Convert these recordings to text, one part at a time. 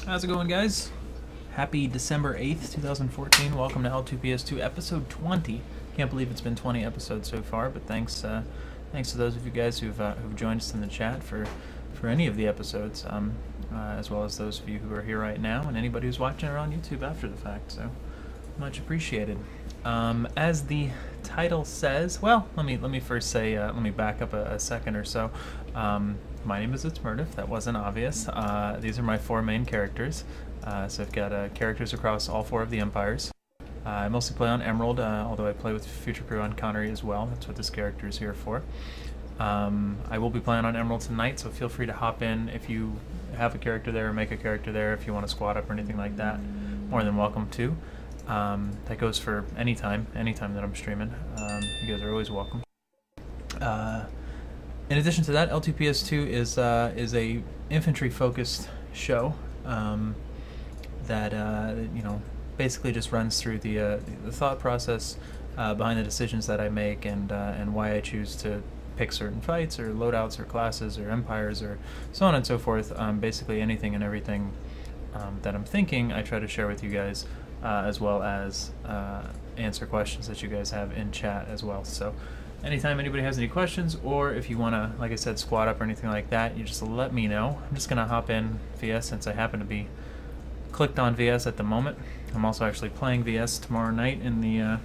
How's it going, guys? Happy December 8th, 2014. Welcome to L2PS2 episode 20. Can't believe it's been 20 episodes so far, but thanks to those of you guys who've joined us in the chat for any of the episodes, as well as those of you who are here right now and anybody who's watching it on YouTube after the fact. So much appreciated. As the title says, well, let me first say, let me back up a second or so. My name is ItZMuRdA, if that wasn't obvious. These are my four main characters. So I've got characters across all four of the empires. I mostly play on Emerald, although I play with Future Crew on Connery as well. That's what this character is here for. I will be playing on Emerald tonight, so feel free to hop in if you have a character there or make a character there. If you want to squad up or anything like that, more than welcome to. That goes for anytime that I'm streaming. You guys are always welcome. In addition to that, L2PS2 is a infantry-focused show that basically just runs through the thought process behind the decisions that I make and why I choose to pick certain fights or loadouts or classes or empires or so on and so forth. Basically anything and everything that I'm thinking, I try to share with you guys, as well as answer questions that you guys have in chat as well. So anytime anybody has any questions, or if you want to, like I said, squad up or anything like that, you just let me know. I'm just going to hop in VS since I happen to be clicked on VS at the moment. I'm also actually playing VS tomorrow night in the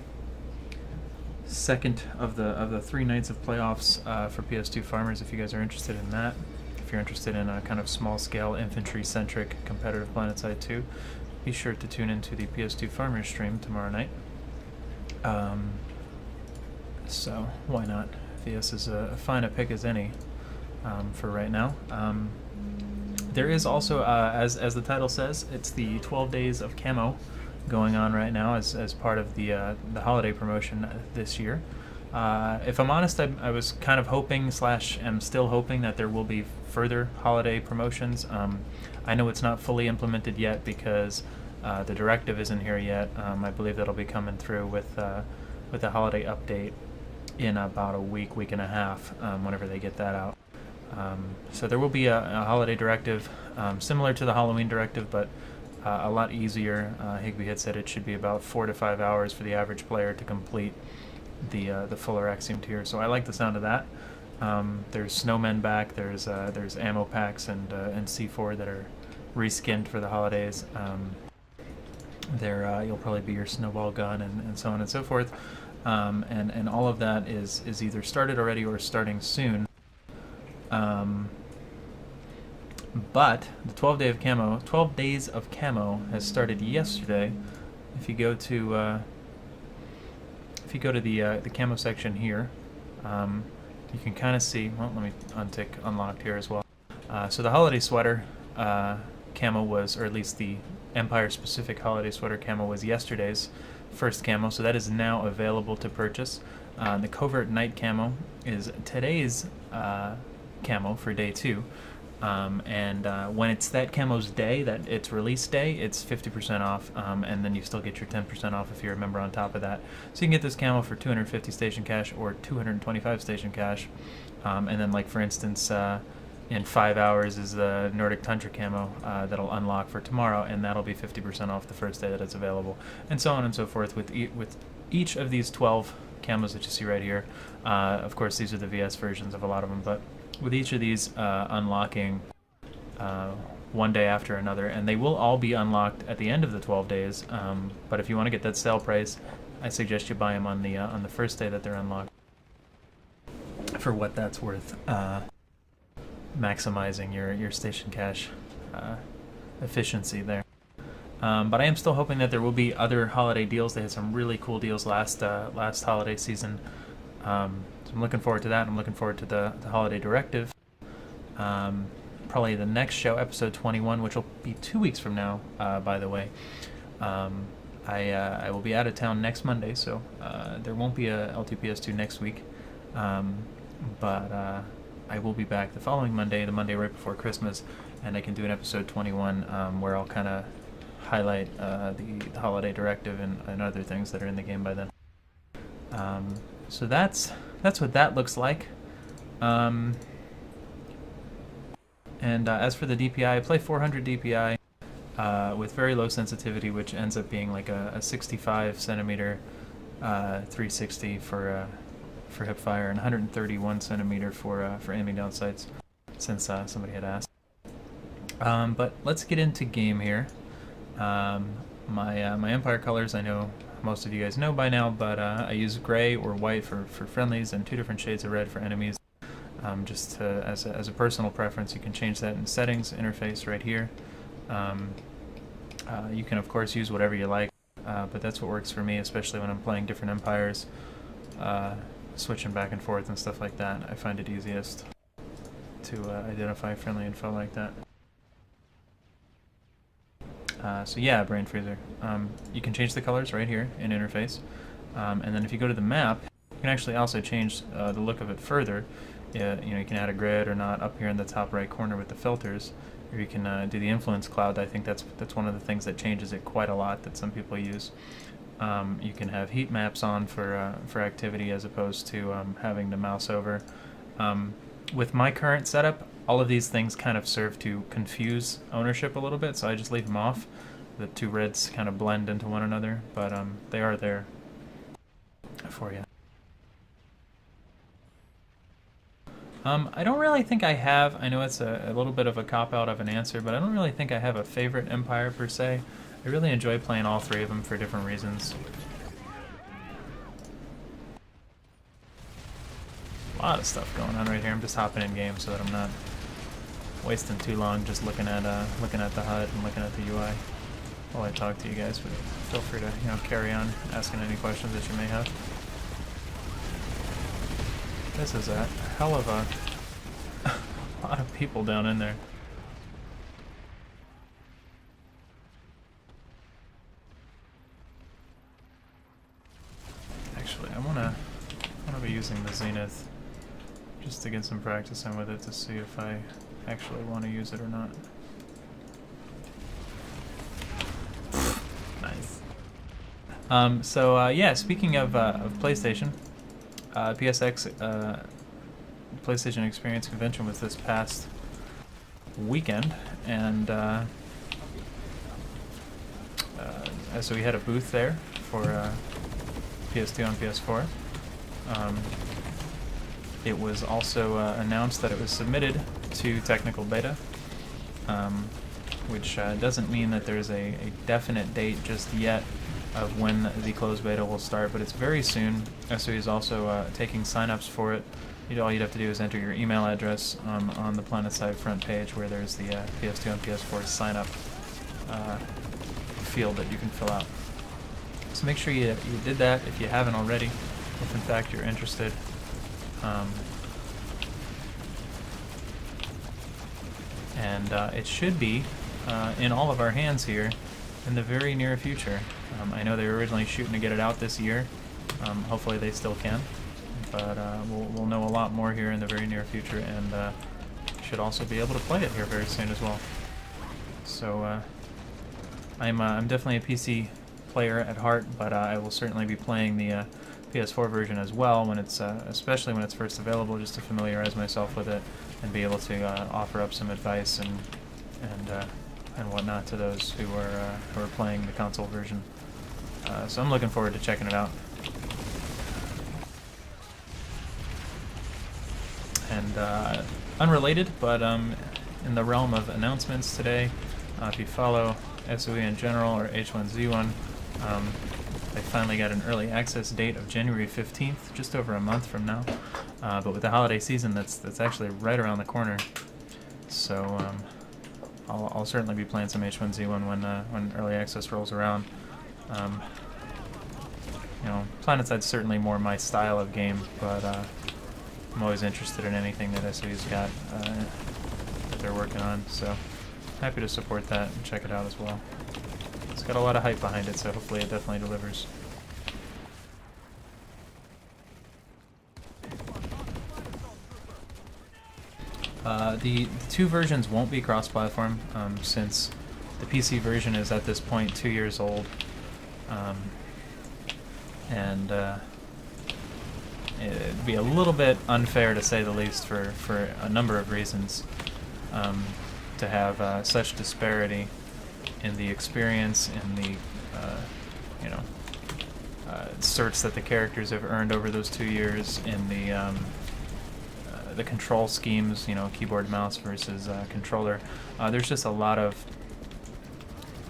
second of the 3 nights of playoffs for PS2 farmers, if you guys are interested in that. If you're interested in a kind of small-scale, infantry-centric competitive PlanetSide 2, be sure to tune into the PS2 farmers stream tomorrow night. So why not? VS is as fine a pick as any for right now. There is also, as the title says, it's the 12 days of Camo going on right now as part of the holiday promotion this year. If I'm honest, I was kind of hoping / am still hoping that there will be further holiday promotions. I know it's not fully implemented yet because the directive isn't here yet. I believe that'll be coming through with the holiday update in about a week and a half, whenever they get that out. So there will be a holiday directive similar to the Halloween directive, but a lot easier. Higby had said it should be about 4 to 5 hours for the average player to complete the fuller Axiom tier. So I like the sound of that. There's snowmen back. There's ammo packs and C4 that are reskinned for the holidays. You'll probably be your snowball gun and so on and so forth. And all of that is either started already or starting soon. But the 12 days of Camo has started yesterday. If you go to the Camo section here, you can kind of see. Well, let me untick unlocked here as well. So the holiday sweater Camo was, or at least the Empire-specific holiday sweater Camo was yesterday's first Camo, so that is now available to purchase. The Covert Night Camo is today's Camo for day 2. When it's that Camo's day, that its release day, it's 50% off, and then you still get your 10% off if you're a member on top of that. So you can get this Camo for 250 station cash or 225 station cash. And then, like, for instance, in 5 hours is the Nordic Tundra Camo that'll unlock for tomorrow, and that'll be 50% off the first day that it's available, and so on and so forth with each of these 12 camos that you see right here. Of course, these are the VS versions of a lot of them, but with each of these unlocking one day after another, and they will all be unlocked at the end of the 12 days. But if you want to get that sale price, I suggest you buy them on the first day that they're unlocked, for what that's worth. Maximizing your station cash efficiency there. But I am still hoping that there will be other holiday deals. They had some really cool deals last holiday season. So I'm looking forward to that. I'm looking forward to the holiday directive. Probably the next show, episode 21, which will be 2 weeks from now, by the way. I will be out of town next Monday, so there won't be a L2PS2 next week. But I will be back the following Monday, the Monday right before Christmas, and I can do an episode 21 where I'll kind of highlight the holiday directive and other things that are in the game by then. So that's what that looks like. And as for the DPI, I play 400 DPI. with very low sensitivity, which ends up being like a 65 centimeter 360 for hip fire, and 131 centimeter for aiming down sights, since somebody had asked. But let's get into game here. My Empire colors, I know most of you guys know by now, but I use gray or white for friendlies and 2 different shades of red for enemies. Just to, as a personal preference, you can change that in settings interface right here. You can of course use whatever you like, but that's what works for me, especially when I'm playing different empires, switching back and forth and stuff like that. I find it easiest to identify friendly info like that. So yeah, Brain Freezer. You can change the colors right here in interface, and then if you go to the map, you can actually also change the look of it further. You know, you can add a grid or not up here in the top right corner with the filters, or you can do the influence cloud. I think that's one of the things that changes it quite a lot that some people use. You can have heat maps on for activity as opposed to having to mouse over. With my current setup, all of these things kind of serve to confuse ownership a little bit, so I just leave them off. The 2 reds kind of blend into one another, but they are there for you. I don't really think I have, I know it's a little bit of a cop-out of an answer, but I don't really think I have a favorite empire per se. I really enjoy playing all 3 of them for different reasons. A lot of stuff going on right here. I'm just hopping in game so that I'm not wasting too long just looking at the HUD and looking at the UI while I talk to you guys. But feel free to carry on asking any questions that you may have. This is a hell of a lot of people down in there. Actually, I wanna be using the Zenith just to get some practice in with it to see if I actually want to use it or not. Nice. Yeah, speaking of PlayStation, PSX PlayStation Experience Convention was this past weekend, and so we had a booth there for PS2 and PS4. It was also announced that it was submitted to technical beta, which doesn't mean that there's a definite date just yet of when the closed beta will start, but it's very soon. SOE is also taking signups for it. All you'd have to do is enter your email address on the PlanetSide front page, where there's the PS2 and PS4 sign-up field that you can fill out. So make sure you did that if you haven't already, if in fact you're interested. It should be in all of our hands here in the very near future. I know they were originally shooting to get it out this year. Hopefully they still can, but we'll know a lot more here in the very near future, and should also be able to play it here very soon as well. So I'm definitely a PC player at heart, but I will certainly be playing the PS4 version as well when it's especially when it's first available, just to familiarize myself with it and be able to offer up some advice and whatnot to those who are playing the console version. So I'm looking forward to checking it out. And unrelated, but in the realm of announcements today, if you follow SOE in general or H1Z1, they finally got an early access date of January 15th, just over a month from now. But with the holiday season, that's actually right around the corner. So I'll certainly be playing some H1Z1 when early access rolls around. PlanetSide's certainly more my style of game, but I'm always interested in anything that SOE's got that they're working on. So happy to support that and check it out as well. It's got a lot of hype behind it, so hopefully it definitely delivers. The 2 versions won't be cross-platform, since the PC version is at this point 2 years old, and it'd be a little bit unfair, to say the least, for a number of reasons, to have such disparity in the experience, in the you know, certs that the characters have earned over those 2 years, in the control schemes, you know, keyboard mouse versus controller. There's just a lot of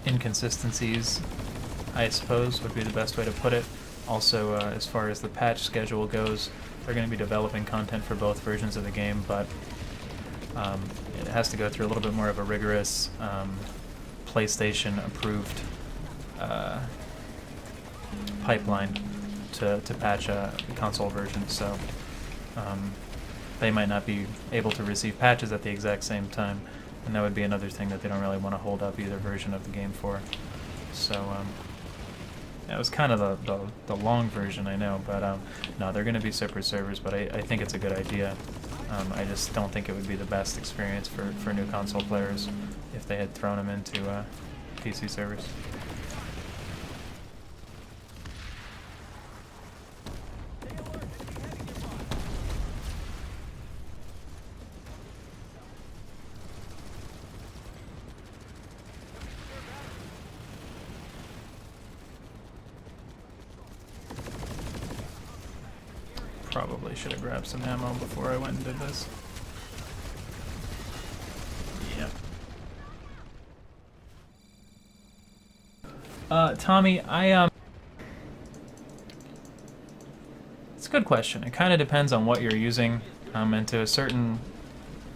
inconsistencies, I suppose would be the best way to put it. Also, as far as the patch schedule goes, they're going to be developing content for both versions of the game, but it has to go through a little bit more of a rigorous PlayStation-approved pipeline to patch a console version, so they might not be able to receive patches at the exact same time, and that would be another thing that they don't really want to hold up either version of the game for. So that was kind of the long version, I know, but no, they're going to be separate servers, but I think it's a good idea. I just don't think it would be the best experience for new console players if they had thrown them into PC servers. Probably should have grabbed some ammo before I went and did this. Yeah. Tommy, it's a good question. It kind of depends on what you're using, and to a certain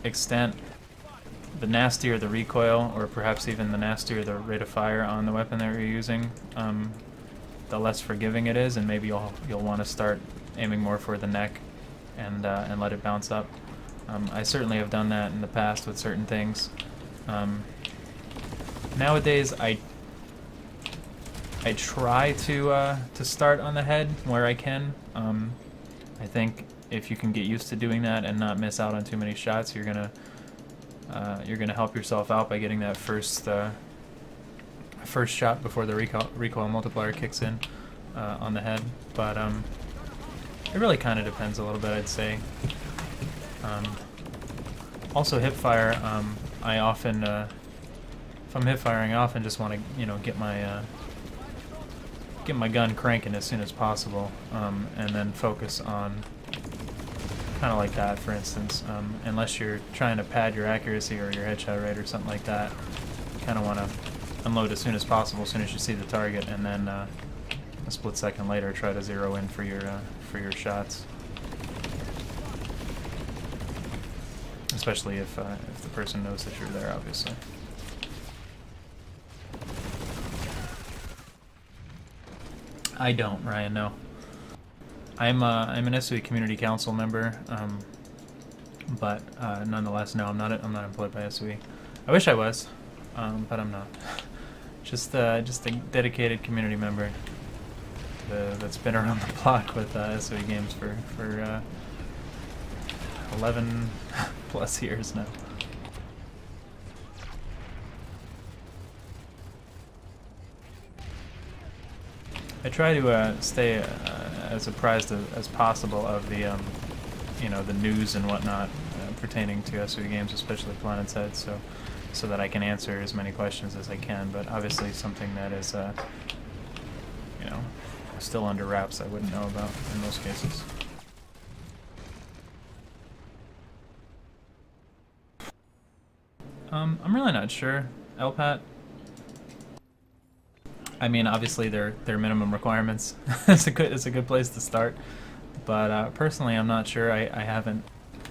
extent, the nastier the recoil, or perhaps even the nastier the rate of fire on the weapon that you're using, the less forgiving it is, and maybe you'll want to start aiming more for the neck and let it bounce up. I certainly have done that in the past with certain things. Nowadays, I try to start on the head where I can. I think if you can get used to doing that and not miss out on too many shots, you're gonna help yourself out by getting that first shot before the recoil multiplier kicks in on the head. But it really kind of depends a little bit, I'd say. Also, hip fire. I often, if I'm hip firing, I often just want to, get my gun cranking as soon as possible, and then focus on kind of like that, for instance. Unless you're trying to pad your accuracy or your headshot rate or something like that, you kind of want to unload as soon as possible, as soon as you see the target, and then a split second later try to zero in for your shots. Especially if the person knows that you're there, obviously. I don't, Ryan. No. I'm an SOE Community Council member, but nonetheless, no, I'm not employed by SOE. I wish I was, but I'm not. Just a dedicated community member that's been around the block with SOE games for 11 plus years now. I try to stay as apprised as possible of the the news and whatnot pertaining to SOE games, especially PlanetSide, so that I can answer as many questions as I can. But obviously, something that is still under wraps, I wouldn't know about in most cases. I'm really not sure. LPAT. I mean, obviously they're minimum requirements. It's a good place to start. But personally, I'm not sure. I haven't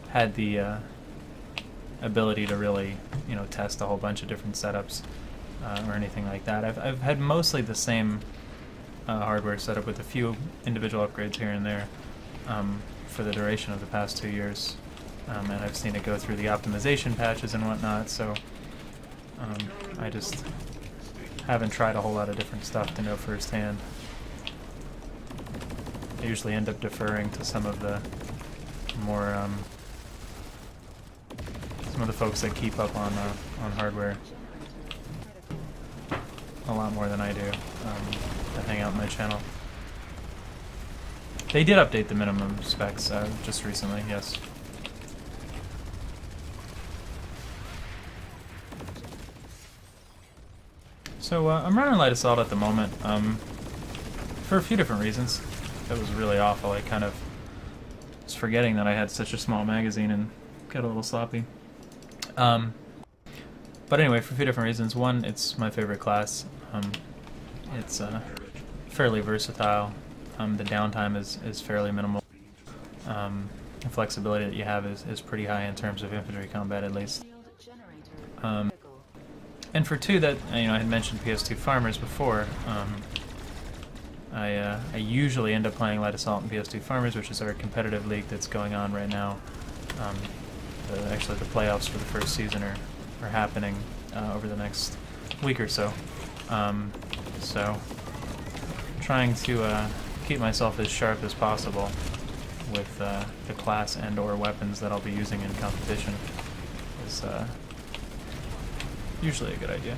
had the ability to really test a whole bunch of different setups or anything like that. I've had mostly the same hardware setup with a few individual upgrades here and there for the duration of the past 2 years. And I've seen it go through the optimization patches and whatnot, so I just haven't tried a whole lot of different stuff to know firsthand. I usually end up deferring to some of the more some of the folks that keep up on hardware a lot more than I do that hang out in my channel. They did update the minimum specs just recently, yes. So I'm running light assault at the moment, for a few different reasons. That was really awful. I kind of was forgetting that I had such a small magazine and got a little sloppy. But anyway, for a few different reasons. One, it's my favorite class. It's fairly versatile. The downtime is fairly minimal. The flexibility that you have is pretty high in terms of infantry combat, at least. And for two, that I had mentioned PS2 Farmers before. I usually end up playing Light Assault in PS2 Farmers, which is our competitive league that's going on right now. Actually, the playoffs for the first season are happening over the next week or so. So, trying to keep myself as sharp as possible with the class and/or weapons that I'll be using in competition is usually a good idea.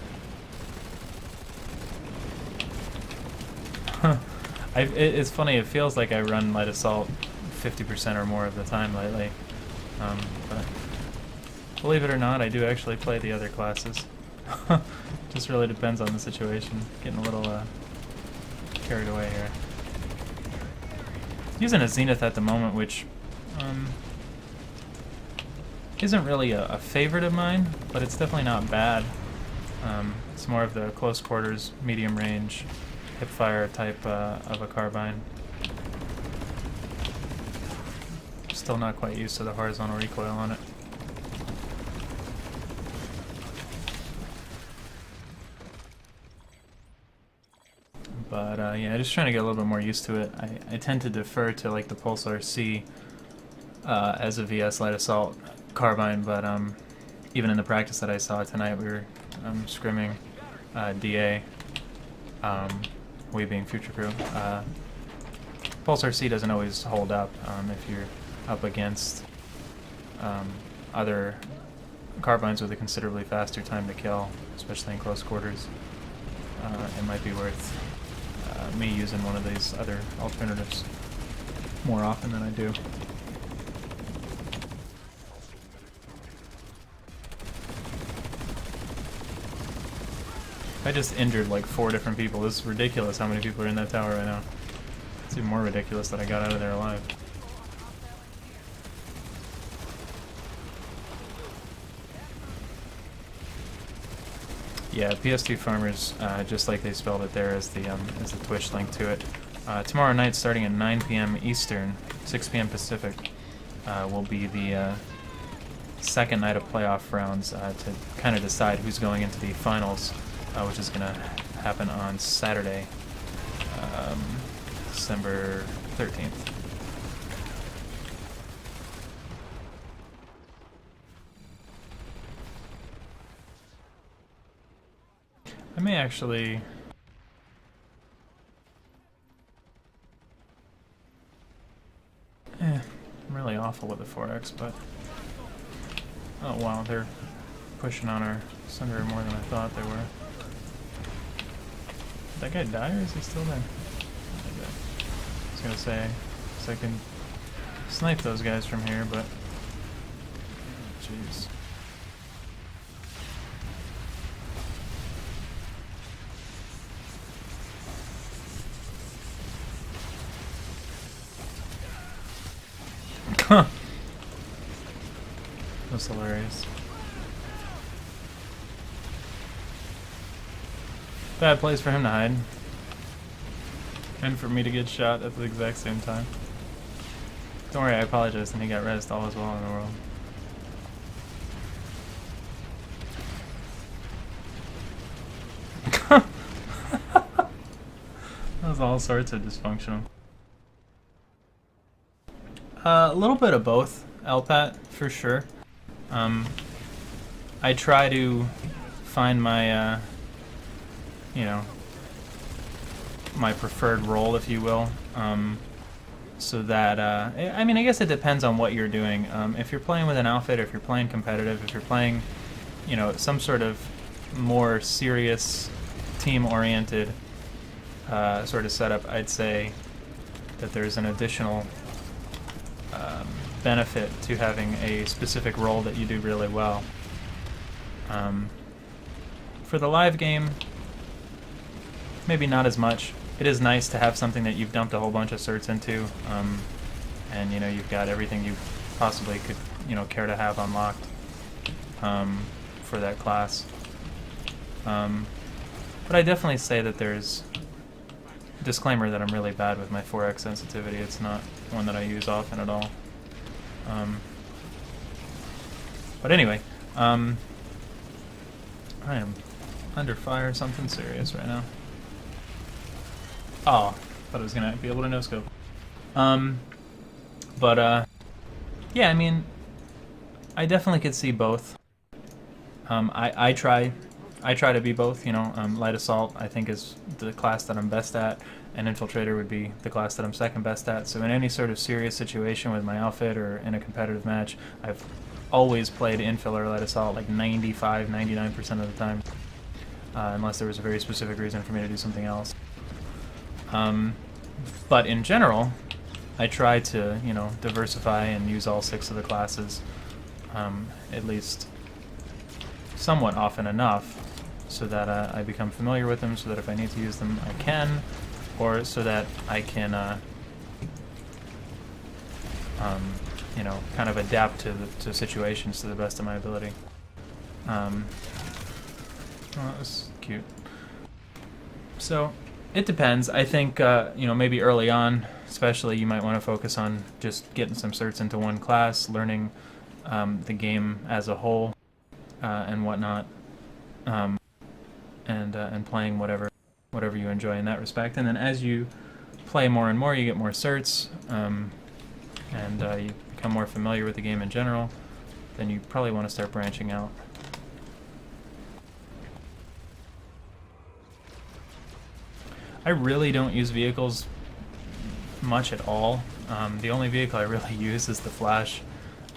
It's funny, it feels like I run Light Assault 50% or more of the time lately. But believe it or not, I do actually play the other classes. Just really depends on the situation. Getting a little carried away here. Using a Zenith at the moment, which isn't really a favorite of mine, but it's definitely not bad. It's more of the close quarters, medium range, hipfire type of a carbine. Still not quite used to the horizontal recoil on it. But yeah, just trying to get a little bit more used to it. I tend to defer to like the Pulsar C as a VS Light Assault carbine, but even in the practice that I saw tonight, we were scrimming DA, we being Future Crew. Pulsar C doesn't always hold up if you're up against other carbines with a considerably faster time to kill, especially in close quarters. It might be worth me using one of these other alternatives more often than I do. I just injured like 4 different people. This is ridiculous how many people are in that tower right now. It's even more ridiculous that I got out of there alive. Yeah, PS2 Farmers, just like they spelled it there, is the Twitch link to it. Tomorrow night, starting at 9 p.m. Eastern, 6 p.m. Pacific, will be the second night of playoff rounds to kind of decide who's going into the finals, which is going to happen on Saturday, December 13th. I may actually... I'm really awful with the 4X, but... Oh wow, they're pushing on our center more than I thought they were. Did that guy die, or is he still there? I was gonna say, so I can snipe those guys from here, but... Jeez. That's hilarious. Bad place for him to hide. And for me to get shot at the exact same time. Don't worry, I apologize, and he got rezzed. All is well in the world. That was all sorts of dysfunctional. A little bit of both, LPAT, for sure. I try to find my, my preferred role, if you will, so that, I mean, I guess it depends on what you're doing. If you're playing with an outfit, if you're playing competitive, if you're playing, some sort of more serious, team-oriented sort of setup, I'd say that there's an additional benefit to having a specific role that you do really well. For the live game, maybe not as much. It is nice to have something that you've dumped a whole bunch of certs into, and you know you've got everything you possibly could care to have unlocked for that class. But I definitely say that there's disclaimer that I'm really bad with my 4x sensitivity. It's not one that I use often at all. But anyway, I am under fire, something serious right now. Oh, thought I was gonna be able to no-scope. Yeah, I mean, I definitely could see both. I try to be both, light assault I think is the class that I'm best at, and infiltrator would be the class that I'm second best at. So in any sort of serious situation with my outfit or in a competitive match, I've always played infil or light assault like 95-99% of the time, unless there was a very specific reason for me to do something else. But in general, I try to, diversify and use all 6 of the classes, at least somewhat often enough, so that I become familiar with them, so that if I need to use them, I can, or so that I can, kind of adapt to situations to the best of my ability. Oh, that was cute. So, it depends. I think, maybe early on, especially, you might want to focus on just getting some certs into one class, learning the game as a whole, and whatnot, and playing whatever you enjoy in that respect. And then as you play more and more, you get more certs, and you become more familiar with the game in general. Then you probably want to start branching out. I really don't use vehicles much at all. The only vehicle I really use is the Flash,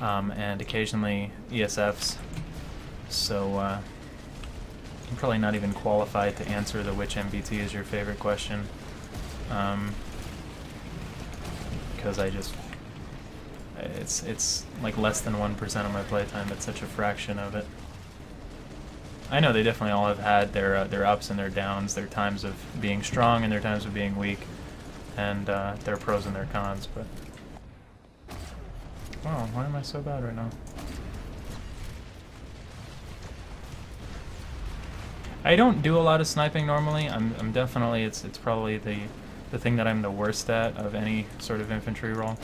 and occasionally ESFs. So I'm probably not even qualified to answer the which MBT is your favorite question, because it's like less than 1% of my playtime. It's such a fraction of it. I know they definitely all have had their ups and their downs, their times of being strong and their times of being weak, and their pros and their cons, but wow, why am I so bad right now? I don't do a lot of sniping normally. I'm definitely, it's probably the thing that I'm the worst at of any sort of infantry role.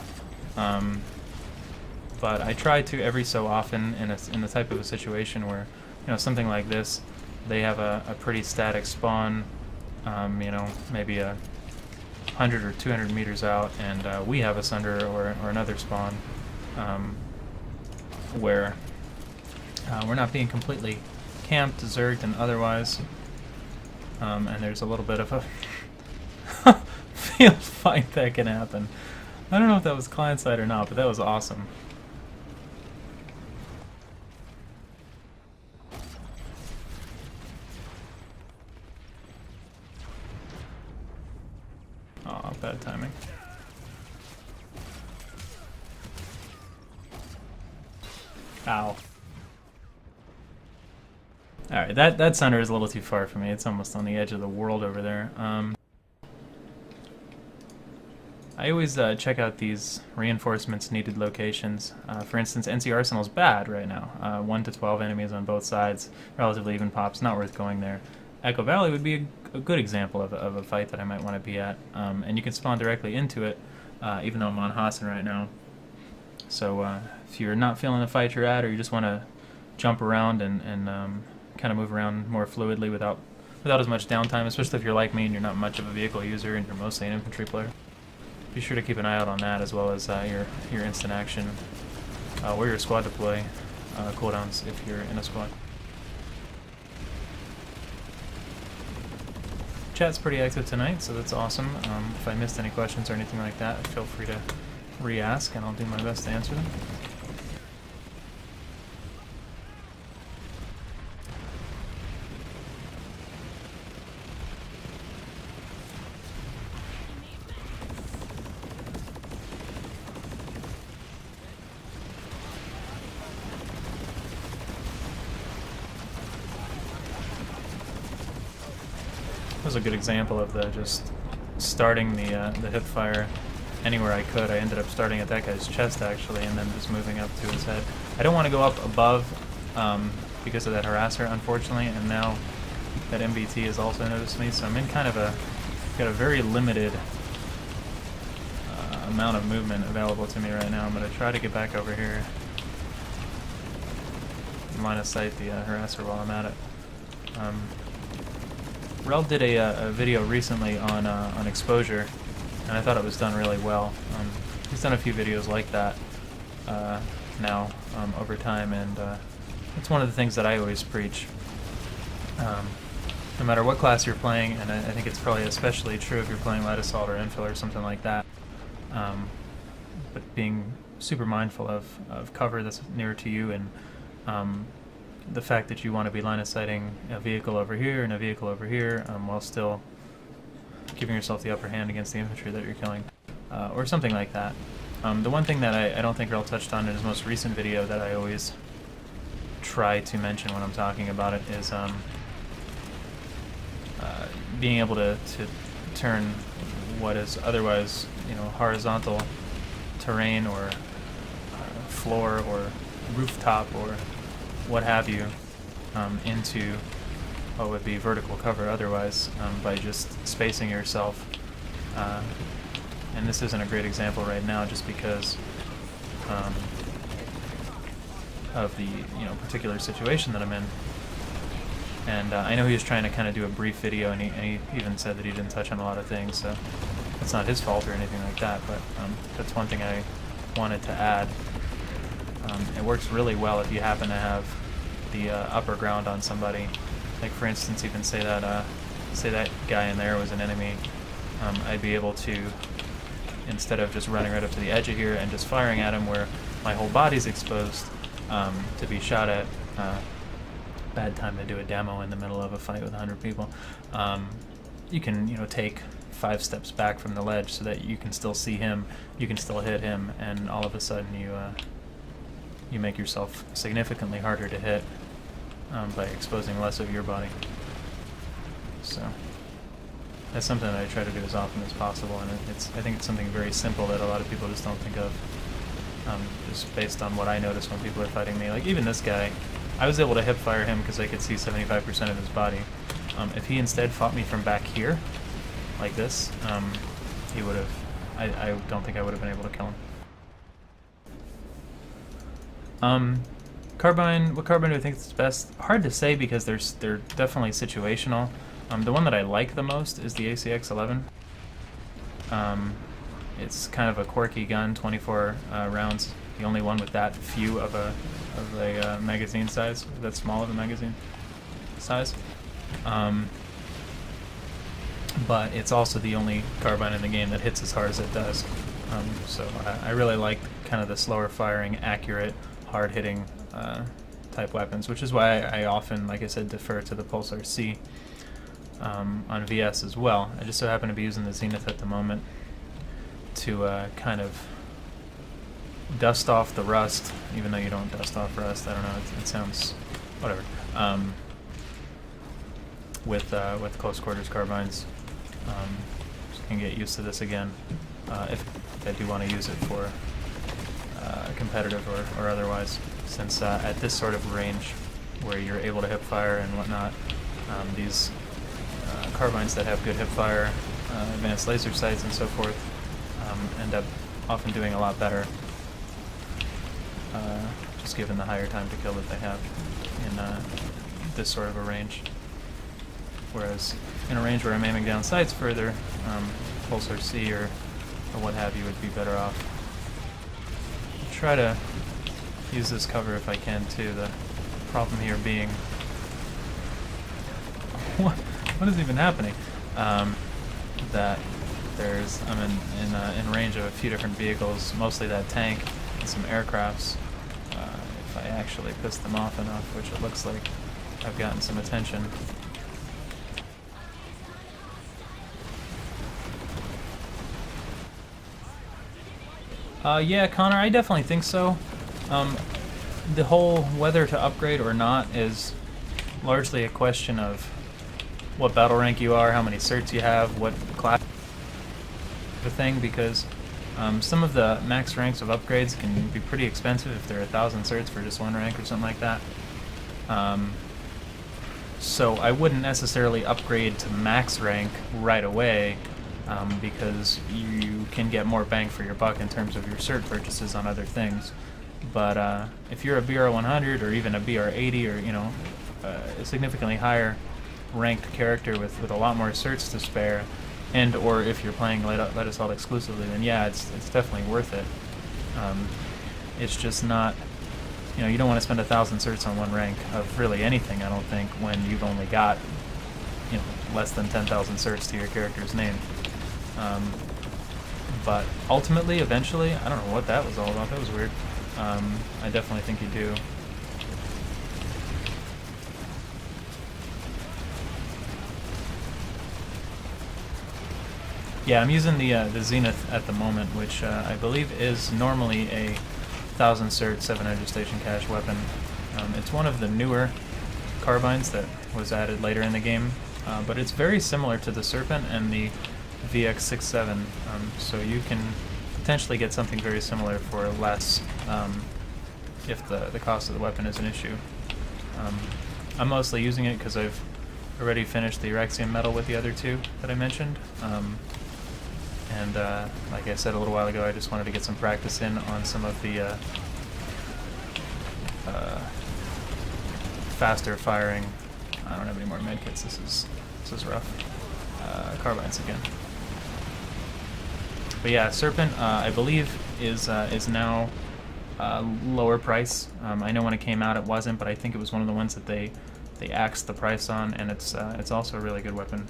But I try to every so often in the type of a situation where, something like this, they have a pretty static spawn, maybe 100 or 200 meters out, and we have a sunder or another spawn, where we're not being completely camped, zerged, and otherwise, and there's a little bit of a field fight that can happen. I don't know if that was PlanetSide or not, but that was awesome. Aw, bad timing. Ow. Alright, that center is a little too far for me. It's almost on the edge of the world over there. I always check out these reinforcements needed locations. For instance, NC Arsenal's bad right now. 1 to 12 enemies on both sides, relatively even pops, not worth going there. Echo Valley would be a good example of a fight that I might want to be at. And you can spawn directly into it, even though I'm on Hassan right now. So if you're not feeling the fight you're at, or you just want to jump around and kind of move around more fluidly without as much downtime, especially if you're like me and you're not much of a vehicle user and you're mostly an infantry player, be sure to keep an eye out on that, as well as your instant action or your squad deploy cooldowns if you're in a squad. Chat's pretty active tonight, so that's awesome. If I missed any questions or anything like that, feel free to re-ask and I'll do my best to answer them. was a good example of the just starting the hip fire anywhere I could. I ended up starting at that guy's chest actually, and then just moving up to his head. I don't want to go up above because of that harasser, unfortunately, and now that MBT has also noticed me, so I'm in kind of got a very limited amount of movement available to me right now. I'm going to try to get back over here and line of sight the harasser while I'm at it. Rel did a video recently on exposure, and I thought it was done really well. He's done a few videos like that now over time, and it's one of the things that I always preach. No matter what class you're playing, and I think it's probably especially true if you're playing light assault or infill or something like that, but being super mindful of cover that's near to you, and the fact that you want to be line of sighting a vehicle over here and a vehicle over here while still giving yourself the upper hand against the infantry that you're killing, or something like that. The one thing that I don't think Rel touched on in his most recent video that I always try to mention when I'm talking about it is being able to turn what is otherwise, horizontal terrain or floor or rooftop or what have you into what would be vertical cover otherwise by just spacing yourself. And this isn't a great example right now just because of the particular situation that I'm in. And I know he was trying to kind of do a brief video, and he even said that he didn't touch on a lot of things, so it's not his fault or anything like that, but that's one thing I wanted to add. It works really well if you happen to have the upper ground on somebody. Like for instance, even say that guy in there was an enemy, I'd be able to, instead of just running right up to the edge of here and just firing at him where my whole body's exposed to be shot at. Bad time to do a demo in the middle of a fight with 100 people. You can take 5 steps back from the ledge so that you can still see him, you can still hit him, and all of a sudden you make yourself significantly harder to hit by exposing less of your body. So that's something that I try to do as often as possible, and I think it's something very simple that a lot of people just don't think of. Just based on what I notice when people are fighting me. Like even this guy, I was able to hip fire him because I could see 75% of his body. If he instead fought me from back here, like this, he would have. I don't think I would have been able to kill him. Carbine. What carbine do I think is best? Hard to say because they're definitely situational. The one that I like the most is the ACX-11. It's kind of a quirky gun, 24 rounds. The only one with that few of a magazine size, that small of a magazine size. But it's also the only carbine in the game that hits as hard as it does. So I really like kind of the slower firing, accurate, hard hitting type weapons, which is why I often, like I said, defer to the Pulsar C on VS as well. I just so happen to be using the Zenith at the moment to kind of dust off the rust, even though you don't dust off rust. I don't know, it sounds whatever. With close quarters carbines, so you can get used to this again if I do want to use it for competitive or otherwise, since at this sort of range where you're able to hip fire and whatnot, these carbines that have good hip fire, advanced laser sights and so forth end up often doing a lot better, just given the higher time to kill that they have in this sort of a range. Whereas in a range where I'm aiming down sights further, Pulsar C or what have you would be better off. I'll try to use this cover if I can too. The problem here being what is even happening? That I'm in range of a few different vehicles, mostly that tank and some aircrafts. If I actually piss them off enough, which it looks like I've gotten some attention. Yeah, Connor, I definitely think so. The whole whether to upgrade or not is largely a question of what battle rank you are, how many certs you have, what class of thing, because some of the max ranks of upgrades can be pretty expensive if they're 1,000 certs for just one rank or something like that. So I wouldn't necessarily upgrade to max rank right away, because you can get more bang for your buck in terms of your cert purchases on other things. But if you're a BR 100 or even a BR 80 or, you know, a significantly higher ranked character with a lot more certs to spare, and or if you're playing Light Assault exclusively, then yeah, it's definitely worth it. It's just not, you know, you don't want to spend 1,000 certs on one rank of really anything, I don't think, when you've only got, you know, less than 10,000 certs to your character's name. But ultimately, eventually, I don't know what that was all about, that was weird. I definitely think you do. Yeah, I'm using the Zenith at the moment, which I believe is normally a 1,000 cert 700 station cache weapon. It's one of the newer carbines that was added later in the game, but it's very similar to the Serpent and the VX67, so you can potentially get something very similar for less if the cost of the weapon is an issue. I'm mostly using it because I've already finished the Rexium medal with the other two that I mentioned. And like I said a little while ago, I just wanted to get some practice in on some of the faster firing. I don't have any more medkits. This is rough. Carbines again. But yeah, Serpent, I believe is now lower price. I know when it came out it wasn't, but I think it was one of the ones that they axed the price on, and it's also a really good weapon.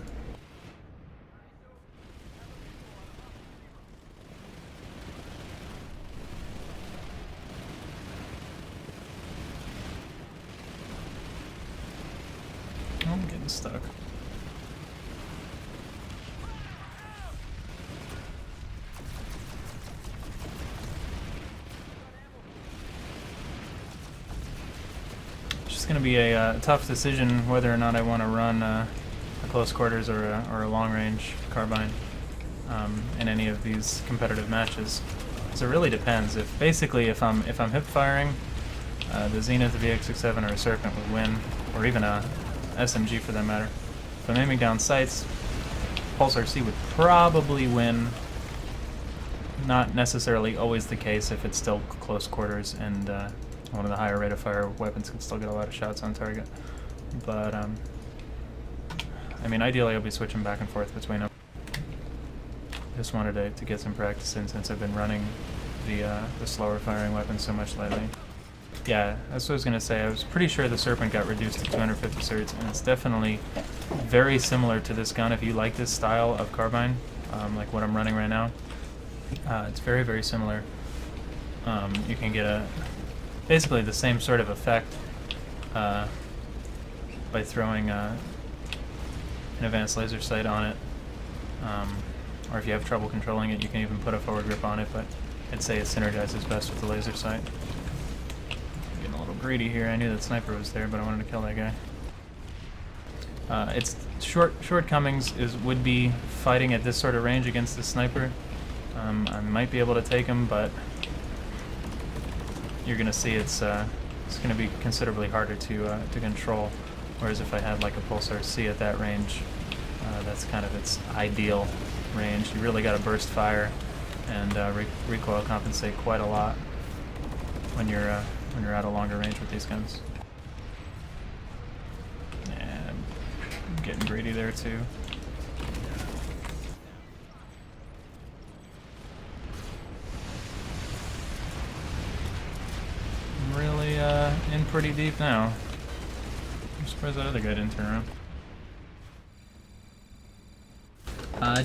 Oh, I'm getting stuck. It's going to be a tough decision whether or not I want to run a close quarters or a long range carbine in any of these competitive matches. So it really depends. If I'm hip firing, the Zenith, the VX67, or a Serpent would win, or even a SMG for that matter. If I'm aiming down sights, Pulse RC would probably win. Not necessarily always the case if it's still close quarters and one of the higher rate of fire weapons can still get a lot of shots on target. But I mean, ideally I'll be switching back and forth between them. Just wanted to get some practice in since I've been running the slower firing weapons so much lately. Yeah, that's what I was gonna say. I was pretty sure the Serpent got reduced to 250 certs, and it's definitely very similar to this gun if you like this style of carbine, like what I'm running right now. It's very, very similar. You can get basically the same sort of effect by throwing an advanced laser sight on it. Or if you have trouble controlling it, you can even put a forward grip on it, but I'd say it synergizes best with the laser sight. Getting a little greedy here. I knew that sniper was there, but I wanted to kill that guy. Its shortcomings would be fighting at this sort of range against the sniper. I might be able to take him, but you're gonna see it's gonna be considerably harder to control. Whereas if I had like a Pulse RC at that range, that's kind of its ideal range. You really got to burst fire and recoil compensate quite a lot when you're at a longer range with these guns. And I'm getting greedy there too. I'm really in pretty deep now. I'm surprised that other guy didn't turn around.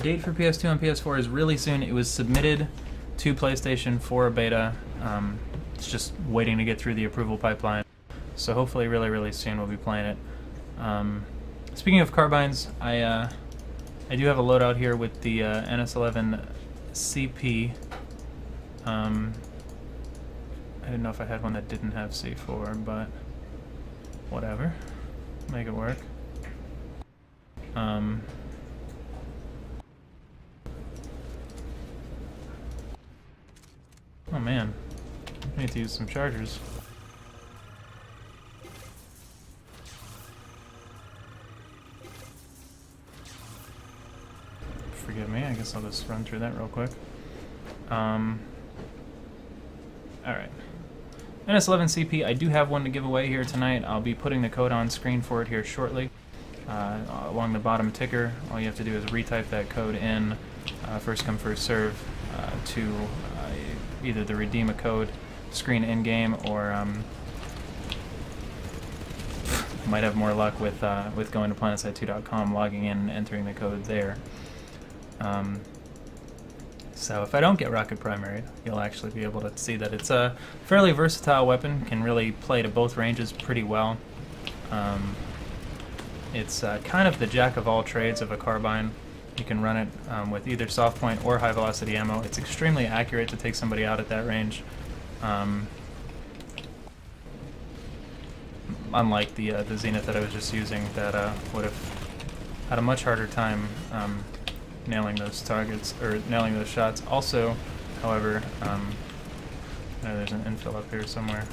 Date for PS2 and PS4 is really soon. It was submitted to PlayStation 4 beta. It's just waiting to get through the approval pipeline. So hopefully really, really soon we'll be playing it. Speaking of carbines, I do have a loadout here with the NS11 CP. I didn't know if I had one that didn't have C4, but whatever. Make it work. Oh man, I need to use some chargers. Forgive me, I guess I'll just run through that real quick. Alright. NS11CP, I do have one to give away here tonight. I'll be putting the code on screen for it here shortly. Along the bottom ticker, all you have to do is retype that code in, first come first serve, to either the redeem a code screen in-game, or might have more luck with going to PlanetSide2.com, logging in, and entering the code there. So if I don't get Rocket Primary, you'll actually be able to see that it's a fairly versatile weapon, can really play to both ranges pretty well. It's kind of the jack of all trades of a carbine. You can run it with either soft point or high velocity ammo. It's extremely accurate to take somebody out at that range. Unlike the Zenith that I was just using, that would have had a much harder time nailing those targets, or nailing those shots. Also, however, there's an infill up here somewhere.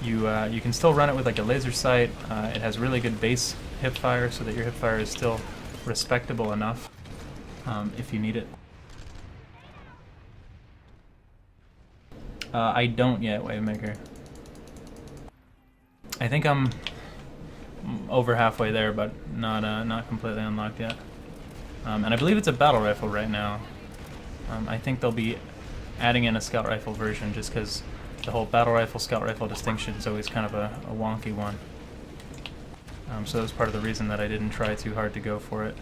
You can still run it with like a laser sight. It has really good base hip fire, so that your hip fire is still respectable enough if you need it. I don't yet, Wavemaker. I think I'm over halfway there, but not completely unlocked yet. And I believe it's a battle rifle right now. I think they'll be adding in a scout rifle version, just because the whole battle rifle scout rifle distinction is always kind of a wonky one. So that was part of the reason that I didn't try too hard to go for it.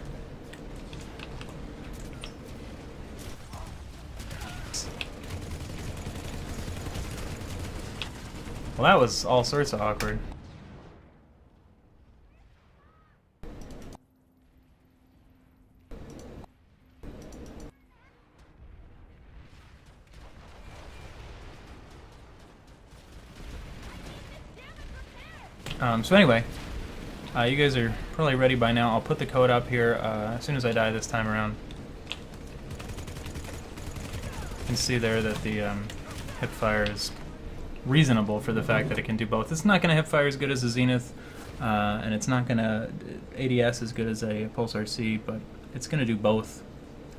Well, that was all sorts of awkward. So anyway, you guys are probably ready by now. I'll put the code up here as soon as I die this time around. You can see there that the hip fire is reasonable for the fact that it can do both. It's not going to hip fire as good as a Zenith, and it's not going to ADS as good as a Pulse RC, but it's going to do both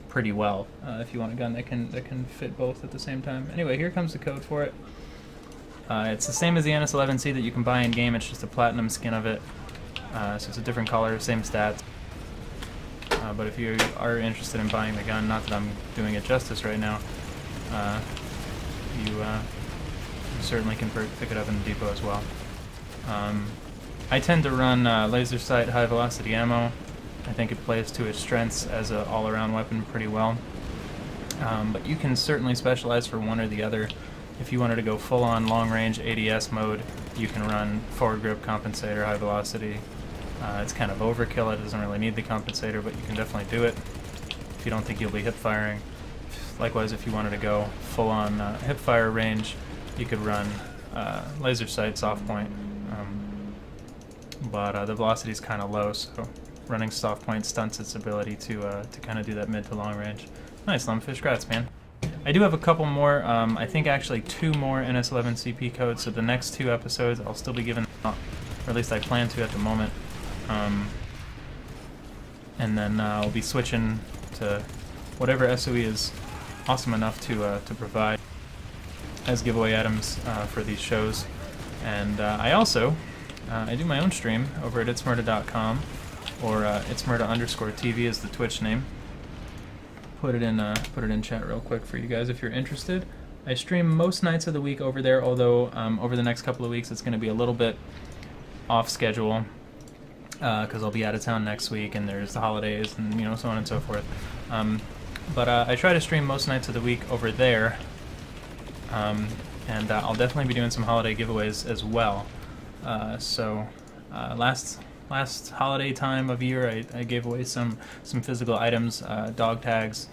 pretty well if you want a gun that can fit both at the same time. Anyway, here comes the code for it. It's the same as the NS11C that you can buy in game. It's just a platinum skin of it, so it's a different color, same stats. But if you are interested in buying the gun, not that I'm doing it justice right now, you certainly can pick it up in the depot as well. I tend to run laser sight high velocity ammo. I think it plays to its strengths as an all-around weapon pretty well. But you can certainly specialize for one or the other. If you wanted to go full-on long-range ADS mode, you can run forward grip compensator, high velocity. It's kind of overkill. It doesn't really need the compensator, but you can definitely do it if you don't think you'll be hip firing. Likewise, if you wanted to go full-on hip fire range, you could run laser sight soft point. But the velocity is kind of low, so running soft point stunts its ability to kind of do that mid to long range. Nice, Lumpfish. Grats, man. I do have a couple more, I think actually 2 more NS11CP codes, so the next 2 episodes I'll still be giving out, or at least I plan to at the moment. And then I'll be switching to whatever SOE is awesome enough to provide as giveaway items for these shows. And I also I do my own stream over at ItZMuRdA.com, or ItZMuRdA_TV is the Twitch name. Put it in chat real quick for you guys if you're interested. I stream most nights of the week over there, although over the next couple of weeks it's going to be a little bit off schedule because I'll be out of town next week and there's the holidays and so on and so forth. But I try to stream most nights of the week over there, and I'll definitely be doing some holiday giveaways as well. Last holiday time of year, I gave away some physical items, dog tags,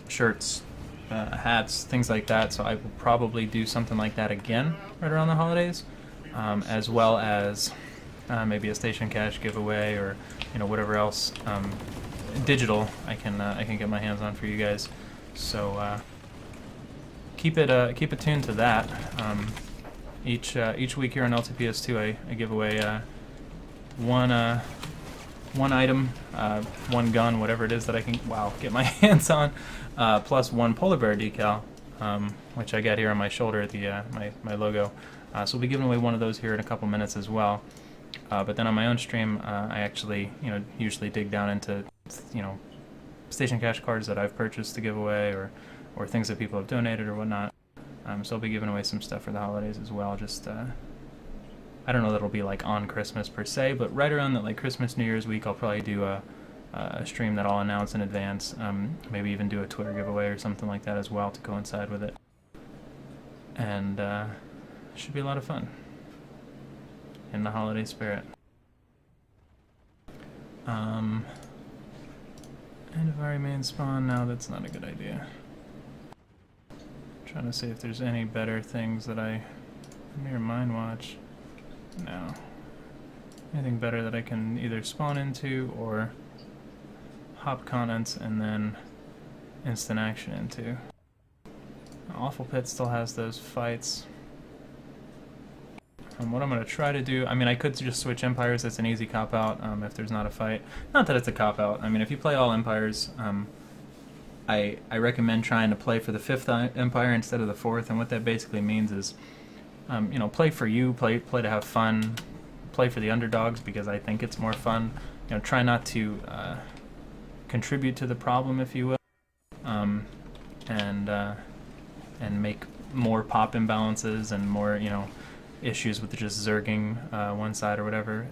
shirts, hats, things like that, so I will probably do something like that again right around the holidays, as well as maybe a station cache giveaway, or whatever else digital I can get my hands on for you guys. So keep it tuned to that. Each week here on L2PS2, I give away one item, one gun, whatever it is that I can get my hands on, plus one polar bear decal, which I got here on my shoulder at the my logo. So we'll be giving away one of those here in a couple minutes as well. But then on my own stream, I actually usually dig down into station cache cards that I've purchased to give away, or things that people have donated or whatnot. So I'll be giving away some stuff for the holidays as well. Just I don't know that it'll be like on Christmas per se, but right around that, like Christmas, New Year's week, I'll probably do a stream that I'll announce in advance. Maybe even do a Twitter giveaway or something like that as well to coincide with it. And should be a lot of fun in the holiday spirit. End of our main spawn. No, that's not a good idea. Trying to see if there's any better things that near Mine Watch. No. Anything better that I can either spawn into or hop continents and then instant action into. Awful Pit still has those fights. And what I'm going to try to do, I mean, I could just switch empires. That's an easy cop-out if there's not a fight. Not that it's a cop-out. I mean, if you play all empires, I recommend trying to play for the 5th empire instead of the 4th, and what that basically means is, play for you, play to have fun, play for the underdogs because I think it's more fun. Try not to contribute to the problem, if you will, and make more pop imbalances and more, issues with just zerging one side or whatever.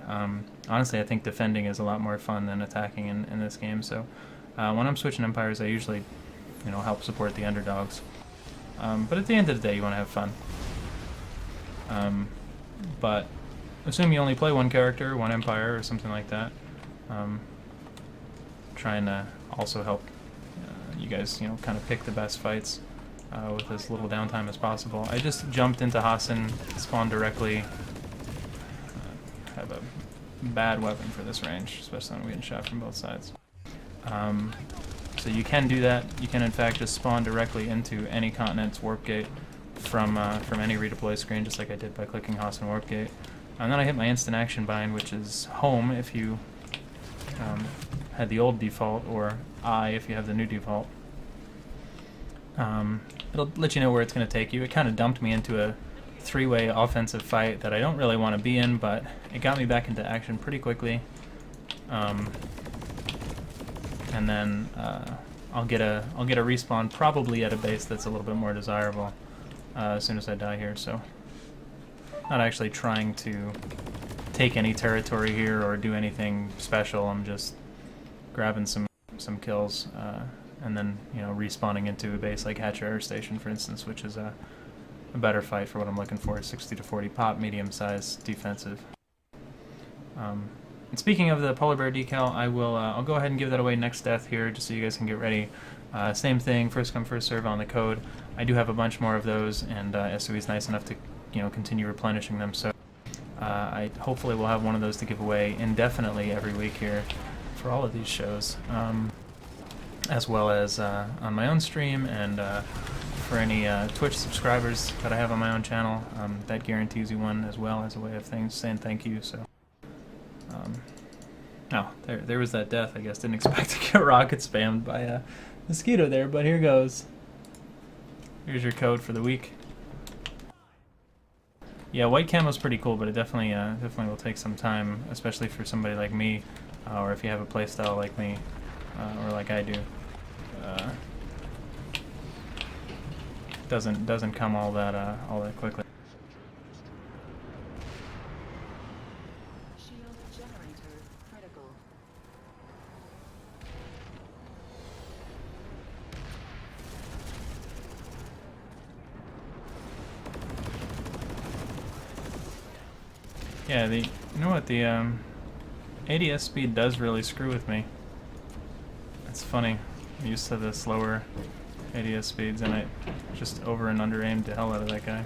Honestly, I think defending is a lot more fun than attacking in this game. So when I'm switching empires, I usually, help support the underdogs. But at the end of the day, you want to have fun. But assume you only play one character, one empire, or something like that. Trying to also help you guys, kind of pick the best fights with as little downtime as possible. I just jumped into Hassan, spawned directly. Have a bad weapon for this range, especially when we're getting shot from both sides. So you can do that. You can in fact just spawn directly into any continent's warp gate from any redeploy screen, just like I did by clicking Hassan warp gate. And then I hit my instant action bind, which is home if you had the old default, or I if you have the new default. It'll let you know where it's going to take you. It kind of dumped me into a 3-way offensive fight that I don't really want to be in, but it got me back into action pretty quickly. And then I'll get a respawn probably at a base that's a little bit more desirable as soon as I die here. So not actually trying to take any territory here or do anything special. I'm just grabbing some kills. And then, respawning into a base like Hatcher Air Station, for instance, which is a better fight for what I'm looking for. 60 to 40 pop, medium-sized, defensive. And speaking of the polar bear decal, I'll go ahead and give that away next death here, just so you guys can get ready. Same thing, first come, first serve on the code. I do have a bunch more of those, and SOE's nice enough to, continue replenishing them. So I hopefully will have one of those to give away indefinitely every week here for all of these shows. As well as on my own stream, and for any Twitch subscribers that I have on my own channel, that guarantees you one as well as a way of saying thank you. So, there was that death. I guess didn't expect to get rocket spammed by a mosquito there, but here goes. Here's your code for the week. Yeah, white camo's pretty cool, but it definitely will take some time, especially for somebody like me, or if you have a playstyle like me. Or like I do, doesn't come all that quickly. Shield generator critical. Yeah, you know what, the ADS speed does really screw with me. It's funny. I'm used to the slower ADS speeds, and I just over and under aimed the hell out of that guy.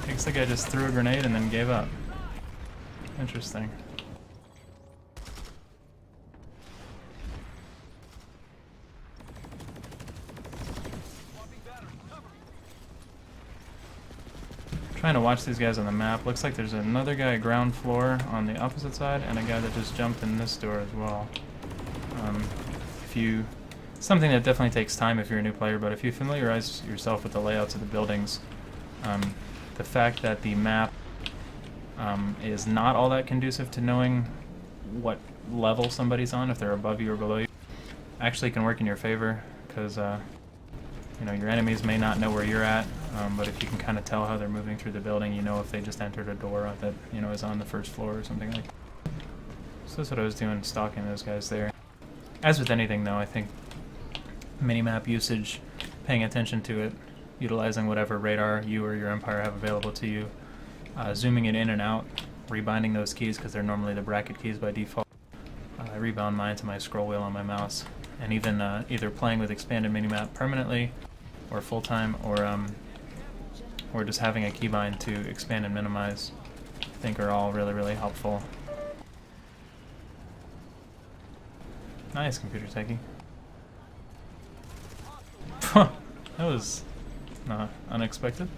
Looks like I just threw a grenade and then gave up. Interesting. trying to watch these guys on the map. Looks like there's another guy ground floor on the opposite side, and a guy that just jumped in this door as well. Something that definitely takes time if you're a new player, but if you familiarize yourself with the layouts of the buildings, the fact that the map is not all that conducive to knowing what level somebody's on, if they're above you or below you, actually can work in your favor, because you know, your enemies may not know where you're at, but if you can kind of tell how they're moving through the building, you know if they just entered a door that, you know, is on the first floor or something like that. So that's what I was doing, stalking those guys there. As with anything though, I think minimap usage, paying attention to it, utilizing whatever radar you or your Empire have available to you, zooming it in and out, rebinding those keys because they're normally the bracket keys by default. I rebound mine to my scroll wheel on my mouse, and even either playing with expanded minimap permanently or full-time, or just having a keybind to expand and minimize, I think are all really, really helpful. Nice, computer techie. That was not unexpected.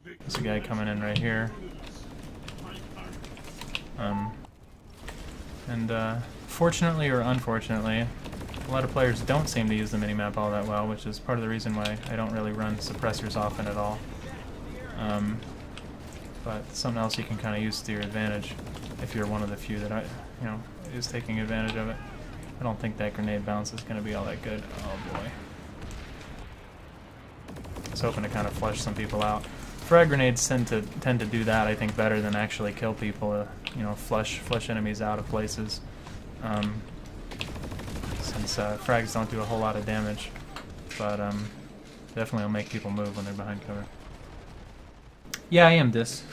There's a guy coming in right here. Fortunately or unfortunately, a lot of players don't seem to use the minimap all that well, which is part of the reason why I don't really run suppressors often at all. But something else you can kind of use to your advantage if you're one of the few that is taking advantage of it. I don't think that grenade bounce is going to be all that good. Oh boy. I was hoping to kind of flush some people out. Frag grenades tend to do that, I think, better than actually kill people. Flush enemies out of places. Since frags don't do a whole lot of damage, but definitely will make people move when they're behind cover. Yeah, I am this.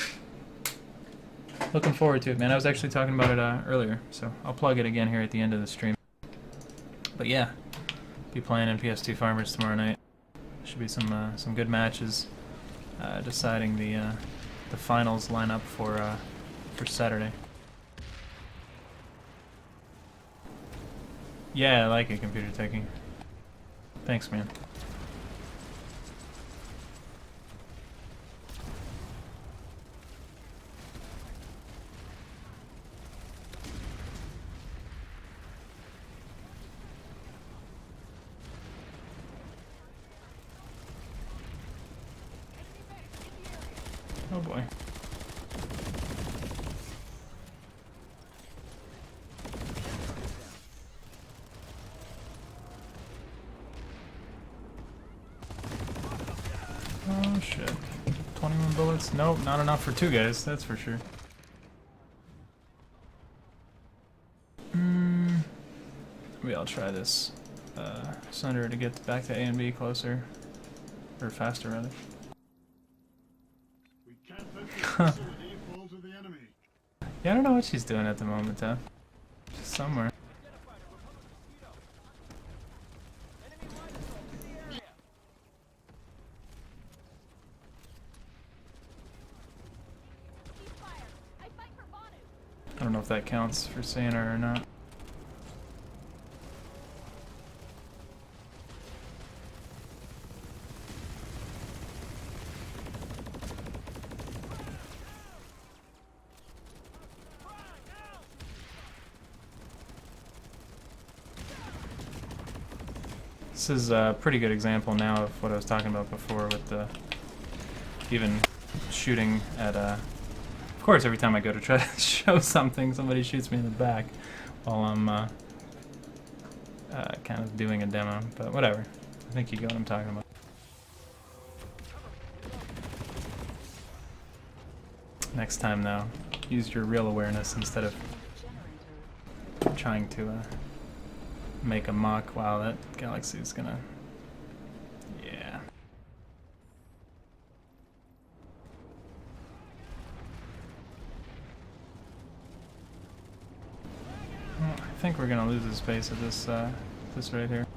Looking forward to it, man. I was actually talking about it earlier, so I'll plug it again here at the end of the stream. But yeah, be playing in PS2 Farmers tomorrow night. Should be some good matches. Deciding the finals lineup for Saturday. Yeah, I like it, computer techie. Thanks, man. Oh boy. Oh shit. 21 bullets? Nope, not enough for two guys, that's for sure. Maybe I'll try this Sunder to get back to A and B closer. Or faster, rather. Yeah, I don't know what she's doing at the moment, huh? She's somewhere. I don't know if that counts for seeing her or not. This is a pretty good example now of what I was talking about before with the even shooting at of course every time I go to try to show something, somebody shoots me in the back while I'm kind of doing a demo, but whatever. I think you get what I'm talking about. Next time now, use your real awareness instead of trying to make a mock. Wow, that galaxy's gonna... yeah. Well, I think we're gonna lose this base at this this right here.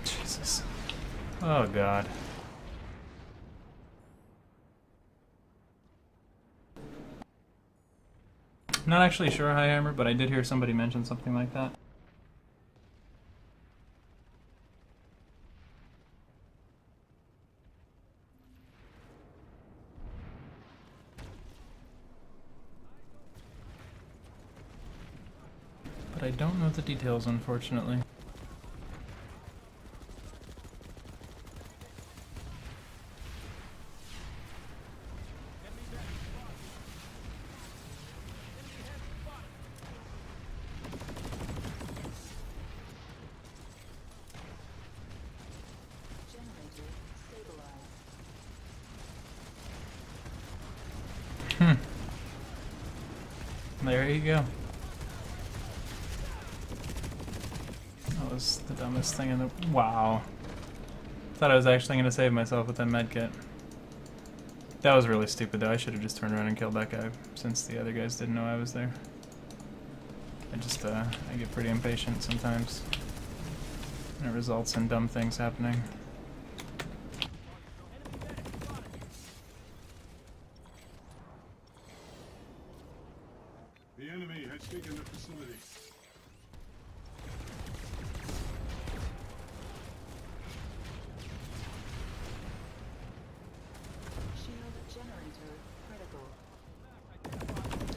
Jesus. Oh god. Not actually sure, High Hammer, but I did hear somebody mention something like that. But I don't know the details, unfortunately. Generator stabilized. There you go. That was the dumbest thing in the... Wow. Thought I was actually going to save myself with that medkit. That was really stupid though. I should have just turned around and killed that guy since the other guys didn't know I was there. I get pretty impatient sometimes. And it results in dumb things happening. The enemy has taken the facility. Shield generator critical.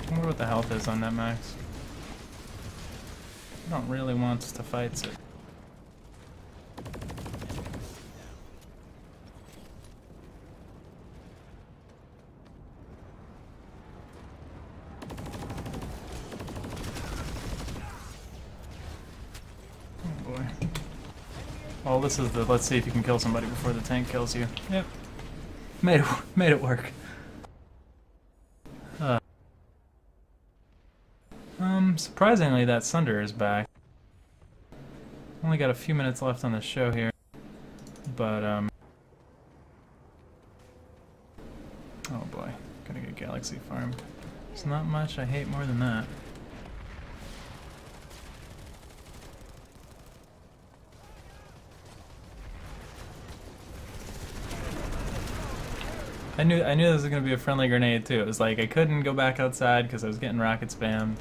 I wonder what the health is on that max. I don't really want to fight it. Oh boy. Well, this is the let's see if you can kill somebody before the tank kills you. Yep. Made it work. Surprisingly, that Sunder is back. Only got a few minutes left on the show here, but oh boy, gonna get Galaxy farmed. It's not much I hate more than that. I knew this was gonna be a friendly grenade too. It was like I couldn't go back outside because I was getting rocket spammed.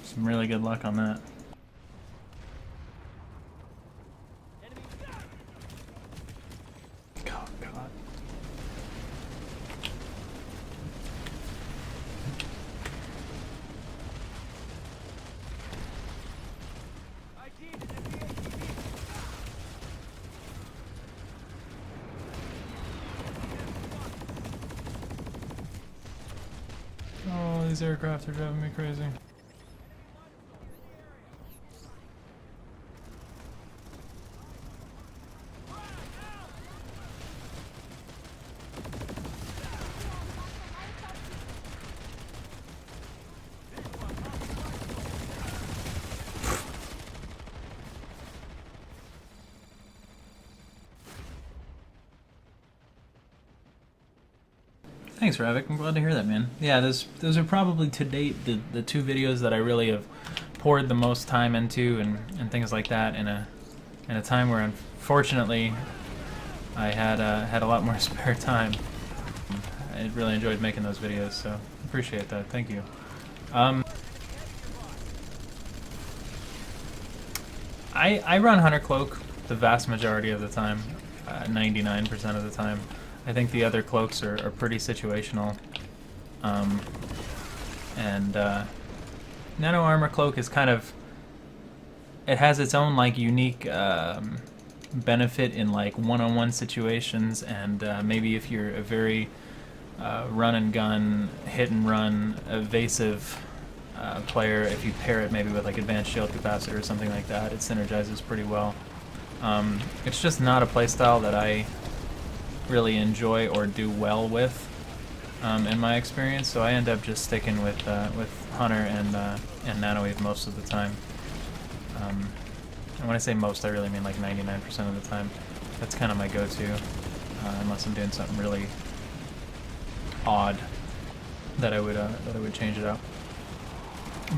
Some really good luck on that. Oh God. Oh, these aircraft are driving me crazy. Thanks, Ravik. I'm glad to hear that, man. Yeah, those are probably to date the two videos that I really have poured the most time into and things like that in a time where unfortunately I had a lot more spare time. I really enjoyed making those videos, so appreciate that. Thank you. I run Hunter Cloak the vast majority of the time, 99% of the time. I think the other cloaks are pretty situational. Nano Armor Cloak is kind of... It has its own like unique benefit in like one-on-one situations, and maybe if you're a very run and gun, hit and run, evasive player, if you pair it maybe with like advanced shield capacitor or something like that, it synergizes pretty well. It's just not a playstyle that I really enjoy or do well with in my experience, so I end up just sticking with Hunter and Nanowave most of the time. And when I say most, I really mean like 99% of the time. That's kind of my go-to, unless I'm doing something really odd that I would change it up.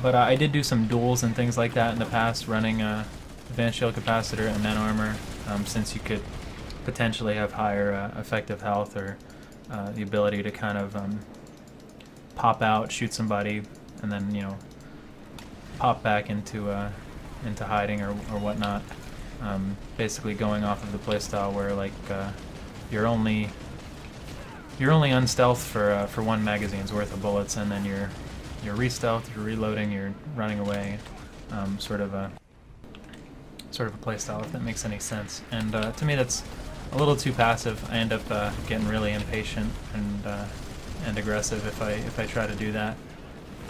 But I did do some duels and things like that in the past, running advanced shield capacitor and nano armor, since you could potentially have higher effective health or the ability to kind of pop out, shoot somebody, and then pop back into hiding or whatnot. Basically going off of the playstyle where like you're only unstealth for one magazine's worth of bullets, and then you're re-stealth, you're reloading, you're running away. Sort of a playstyle, if that makes any sense. And to me, that's a little too passive. I end up getting really impatient and aggressive if I try to do that.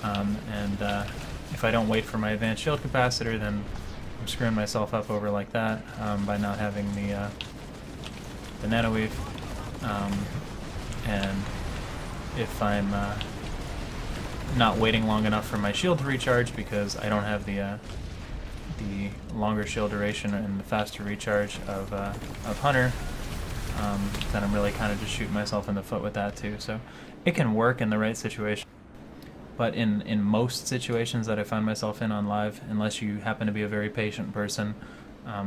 And if I don't wait for my advanced shield capacitor, then I'm screwing myself up over like that by not having the nanoweave. And if I'm not waiting long enough for my shield to recharge because I don't have the longer shield duration and the faster recharge of Hunter, then I'm really kind of just shooting myself in the foot with that too. So it can work in the right situation, but in most situations that I find myself in on live, unless you happen to be a very patient person,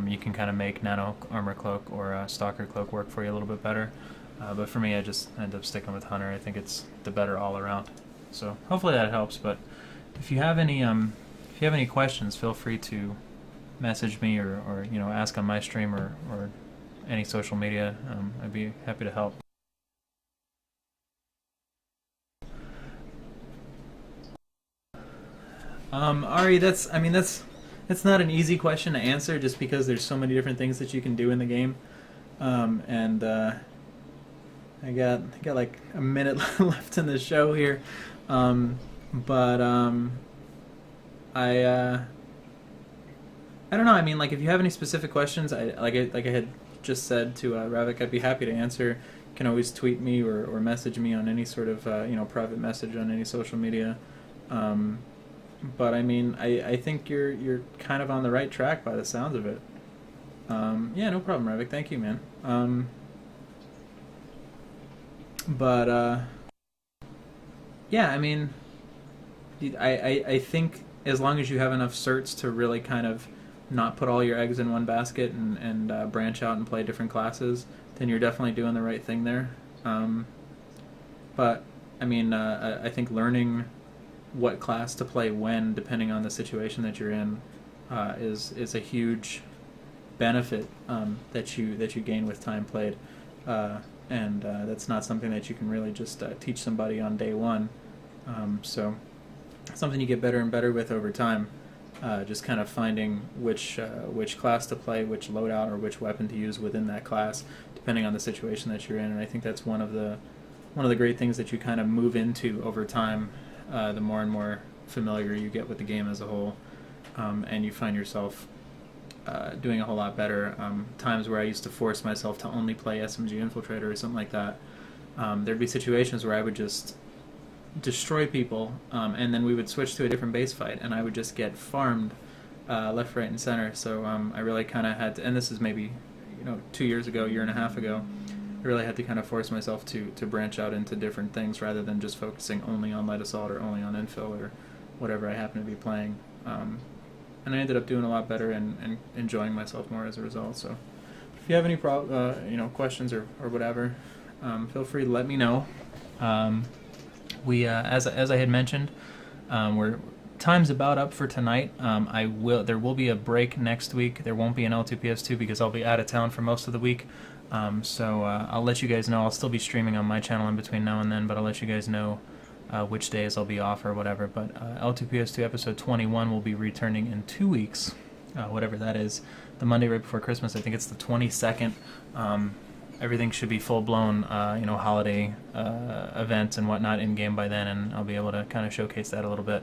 you can kind of make Nano Armor Cloak or Stalker Cloak work for you a little bit better. But for me, I just end up sticking with Hunter. I think it's the better all around. So hopefully that helps. But if you have any questions, feel free to message me or ask on my stream or any social media. I'd be happy to help. Ari, that's not an easy question to answer just because there's so many different things that you can do in the game. And I got like a minute left in the show here. But I don't know. I mean, like, if you have any specific questions, like I had just said to Ravik, I'd be happy to answer. You can always tweet me or message me on any sort of private message on any social media. But I mean, I think you're kind of on the right track by the sounds of it. Yeah, no problem, Ravik. Thank you, man. But yeah, I mean, I think as long as you have enough certs to really kind of not put all your eggs in one basket and branch out and play different classes, then you're definitely doing the right thing there. But I mean, I think learning what class to play when, depending on the situation that you're in, is a huge benefit that you gain with time played, and that's not something that you can really just teach somebody on day one. So something you get better and better with over time. Just kind of finding which class to play, which loadout or which weapon to use within that class, depending on the situation that you're in. And I think that's one of the great things that you kind of move into over time. The more and more familiar you get with the game as a whole, and you find yourself doing a whole lot better. Times where I used to force myself to only play SMG Infiltrator or something like that, there'd be situations where I would just destroy people, and then we would switch to a different base fight, and I would just get farmed left, right, and center. So I really kind of had to, and this is maybe 2 years ago, year and a half ago, I really had to kind of force myself to branch out into different things rather than just focusing only on light assault or only on infill or whatever I happen to be playing. And I ended up doing a lot better and enjoying myself more as a result. So if you have any questions or whatever, feel free to let me know. We as I had mentioned, time's about up for tonight. There will be a break next week. There won't be an L2PS2 because I'll be out of town for most of the week. So I'll let you guys know. I'll still be streaming on my channel in between now and then, but I'll let you guys know which days I'll be off or whatever. But L2PS2 episode 21 will be returning in 2 weeks, whatever that is. The Monday right before Christmas. I think it's the 22nd. Everything should be full-blown, holiday events and whatnot in-game by then, and I'll be able to kind of showcase that a little bit.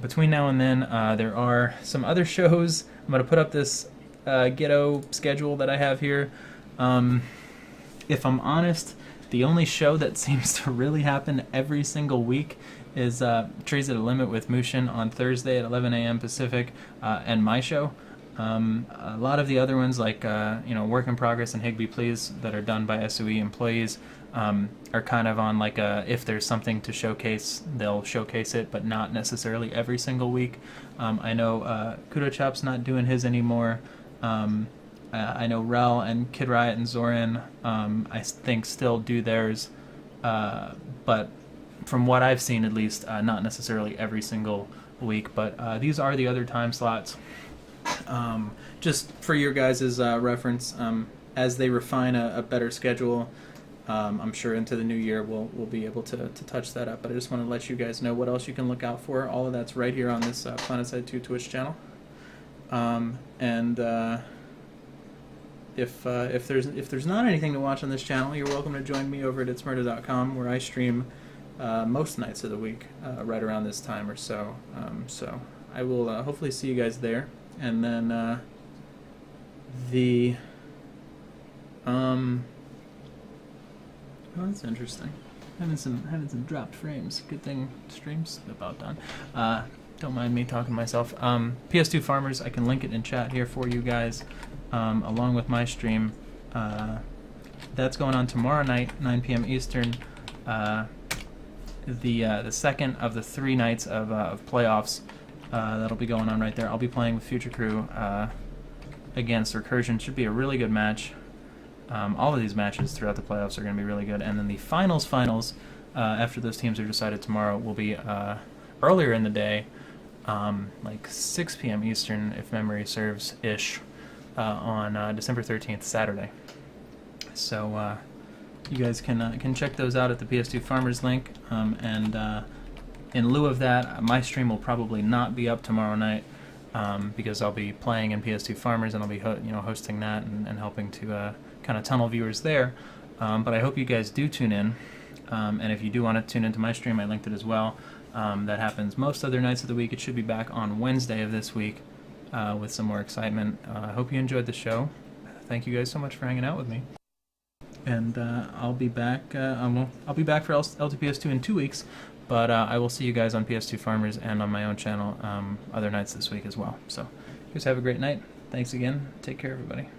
Between now and then, there are some other shows. I'm going to put up this Ghetto schedule that I have here. If I'm honest, the only show that seems to really happen every single week is Trees at a Limit with Mushin on Thursday at 11 a.m. Pacific, and my show. A lot of the other ones, like Work in Progress and Higby Please, that are done by SOE employees, are kind of on like if there's something to showcase, they'll showcase it, but not necessarily every single week. I know Kudo Chop's not doing his anymore. I know Rel and Kid Riot and Zoran, I think, still do theirs, but from what I've seen at least, not necessarily every single week, but these are the other time slots. Just for your guys' reference, as they refine a better schedule, I'm sure into the new year we'll be able to touch that up. But I just want to let you guys know what else you can look out for. All of that's right here on this PlanetSide 2 Twitch channel. If there's not anything to watch on this channel, you're welcome to join me over at ItZMuRdA.com, where I stream most nights of the week, right around this time or so. So I will hopefully see you guys there. And then oh, that's interesting. Having some dropped frames. Good thing stream's about done. Don't mind me talking to myself. PS2 Farmers, I can link it in chat here for you guys, along with my stream. That's going on tomorrow night, 9 p.m. Eastern. The second of the 3 nights of playoffs that'll be going on right there. I'll be playing with Future Crew against Recursion. Should be a really good match. All of these matches throughout the playoffs are going to be really good. And then the finals, after those teams are decided tomorrow, will be earlier in the day, like 6 p.m. Eastern, if memory serves-ish, on December 13th, Saturday. So you guys can check those out at the PS2 Farmers link. And in lieu of that, my stream will probably not be up tomorrow night, because I'll be playing in PS2 Farmers, and I'll be hosting that and helping to kind of tunnel viewers there. But I hope you guys do tune in. And if you do want to tune into my stream, I linked it as well. That happens most other nights of the week. It should be back on Wednesday of this week with some more excitement. I hope you enjoyed the show. Thank you guys so much for hanging out with me. And I'll be back. I'll be back for L2PS2 in 2 weeks. But I will see you guys on PS2 Farmers and on my own channel other nights this week as well. So you guys have a great night. Thanks again. Take care, everybody.